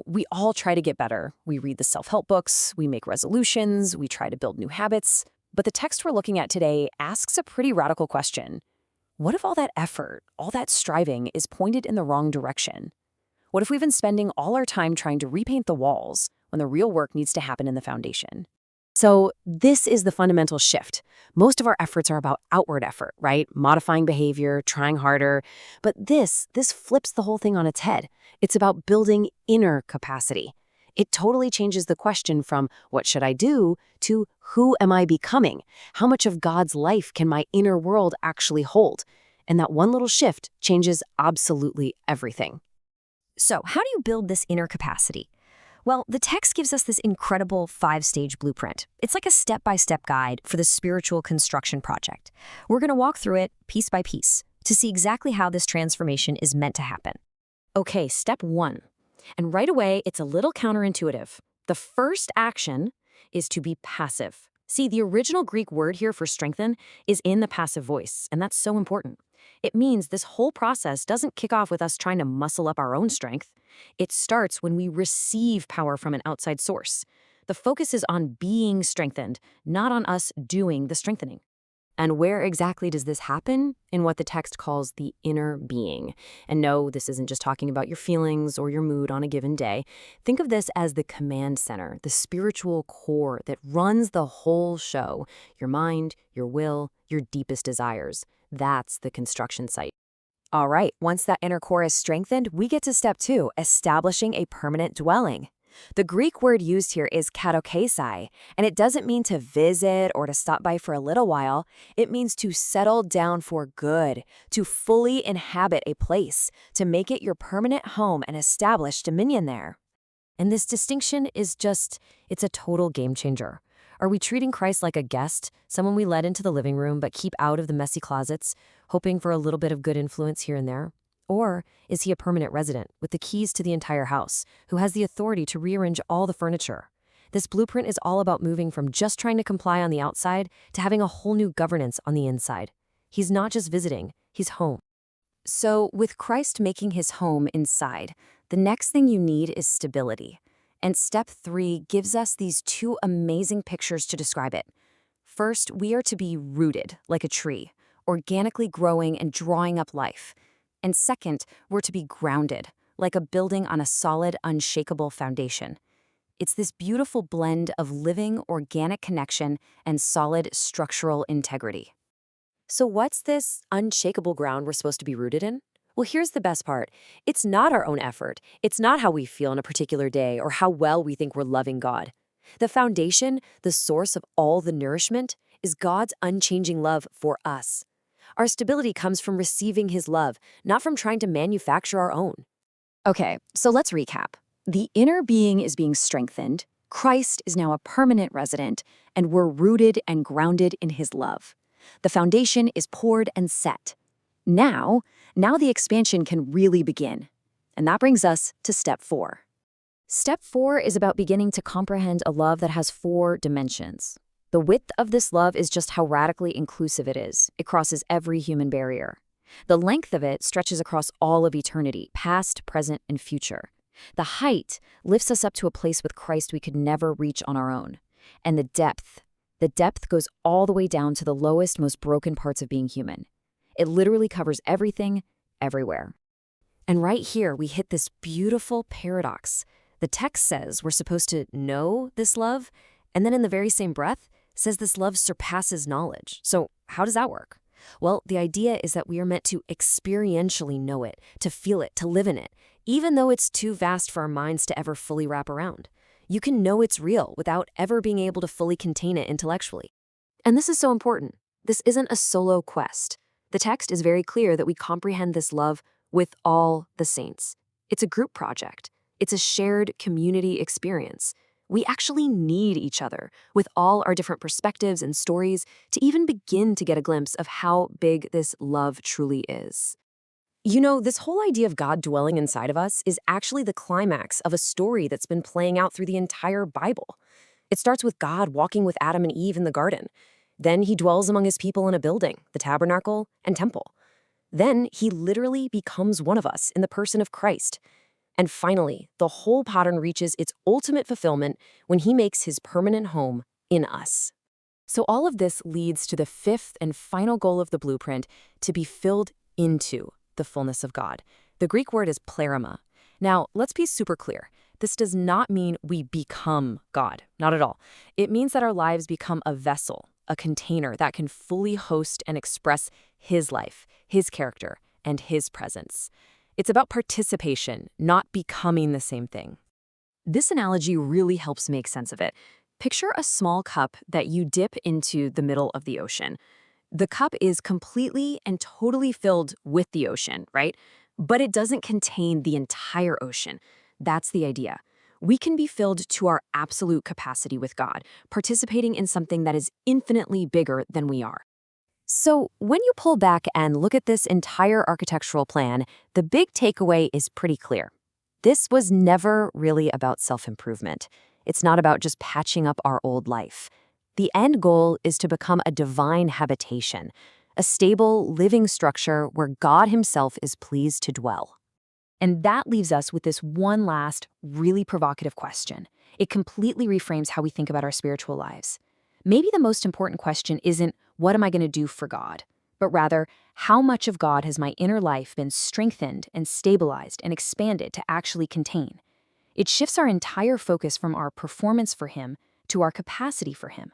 we all try to get better. We read the self-help books, we make resolutions, we try to build new habits. But the text we're looking at today asks a pretty radical question. What if all that effort, all that striving is pointed in the wrong direction? What if we've been spending all our time trying to repaint the walls when the real work needs to happen in the foundation? So this is the fundamental shift. Most of our efforts are about outward effort, right? Modifying behavior, trying harder. But this flips the whole thing on its head. It's about building inner capacity. It totally changes the question from what should I do to who am I becoming? How much of God's life can my inner world actually hold? And that one little shift changes absolutely everything. So, how do you build this inner capacity? Well, the text gives us this incredible 5-stage blueprint. It's like a step-by-step guide for the spiritual construction project. We're going to walk through it piece by piece to see exactly how this transformation is meant to happen. Okay, step 1. And right away, it's a little counterintuitive. The first action is to be passive. See, the original Greek word here for strengthen is in the passive voice, and that's so important. It means this whole process doesn't kick off with us trying to muscle up our own strength. It starts when we receive power from an outside source. The focus is on being strengthened, not on us doing the strengthening. And where exactly does this happen? In what the text calls the inner being. And no, this isn't just talking about your feelings or your mood on a given day. Think of this as the command center, the spiritual core that runs the whole show. Your mind, your will, your deepest desires. That's the construction site. All right, once that inner core is strengthened, we get to step 2, establishing a permanent dwelling. The Greek word used here is katokesai, and it doesn't mean to visit or to stop by for a little while. It means to settle down for good, to fully inhabit a place, to make it your permanent home and establish dominion there. And this distinction is it's a total game changer. Are we treating Christ like a guest, someone we let into the living room but keep out of the messy closets, hoping for a little bit of good influence here and there? Or is he a permanent resident with the keys to the entire house, who has the authority to rearrange all the furniture? This blueprint is all about moving from just trying to comply on the outside to having a whole new governance on the inside. He's not just visiting, he's home. So with Christ making his home inside, the next thing you need is stability. And step 3 gives us these 2 amazing pictures to describe it. First, we are to be rooted like a tree, organically growing and drawing up life. And second, we're to be grounded, like a building on a solid, unshakable foundation. It's this beautiful blend of living, organic connection and solid structural integrity. So what's this unshakable ground we're supposed to be rooted in? Well, here's the best part. It's not our own effort. It's not how we feel in a particular day or how well we think we're loving God. The foundation, the source of all the nourishment, is God's unchanging love for us. Our stability comes from receiving his love, not from trying to manufacture our own. Okay, so let's recap. The inner being is being strengthened, Christ is now a permanent resident, and we're rooted and grounded in his love. The foundation is poured and set. Now the expansion can really begin. And that brings us to step 4. Step 4 is about beginning to comprehend a love that has 4 dimensions. The width of this love is just how radically inclusive it is. It crosses every human barrier. The length of it stretches across all of eternity, past, present, and future. The height lifts us up to a place with Christ we could never reach on our own. And the depth goes all the way down to the lowest, most broken parts of being human. It literally covers everything, everywhere. And right here, we hit this beautiful paradox. The text says we're supposed to know this love, and then in the very same breath, says this love surpasses knowledge. So how does that work? Well, the idea is that we are meant to experientially know it, to feel it, to live in it, even though it's too vast for our minds to ever fully wrap around. You can know it's real without ever being able to fully contain it intellectually. And this is so important. This isn't a solo quest. The text is very clear that we comprehend this love with all the saints. It's a group project. It's a shared community experience. We actually need each other, with all our different perspectives and stories, to even begin to get a glimpse of how big this love truly is. You know, this whole idea of God dwelling inside of us is actually the climax of a story that's been playing out through the entire Bible. It starts with God walking with Adam and Eve in the garden. Then he dwells among his people in a building, the tabernacle and temple. Then he literally becomes one of us in the person of Christ. And finally, the whole pattern reaches its ultimate fulfillment when he makes his permanent home in us. So all of this leads to the fifth and final goal of the blueprint, to be filled into the fullness of God. The Greek word is pleroma. Now, let's be super clear. This does not mean we become God, not at all. It means that our lives become a vessel, a container that can fully host and express his life, his character, and his presence. It's about participation, not becoming the same thing. This analogy really helps make sense of it. Picture a small cup that you dip into the middle of the ocean. The cup is completely and totally filled with the ocean, right? But it doesn't contain the entire ocean. That's the idea. We can be filled to our absolute capacity with God, participating in something that is infinitely bigger than we are. So, when you pull back and look at this entire architectural plan, the big takeaway is pretty clear. This was never really about self-improvement. It's not about just patching up our old life. The end goal is to become a divine habitation, a stable, living structure where God himself is pleased to dwell. And that leaves us with this one last, really provocative question. It completely reframes how we think about our spiritual lives. Maybe the most important question isn't, what am I going to do for God? But rather, how much of God has my inner life been strengthened and stabilized and expanded to actually contain? It shifts our entire focus from our performance for him to our capacity for him.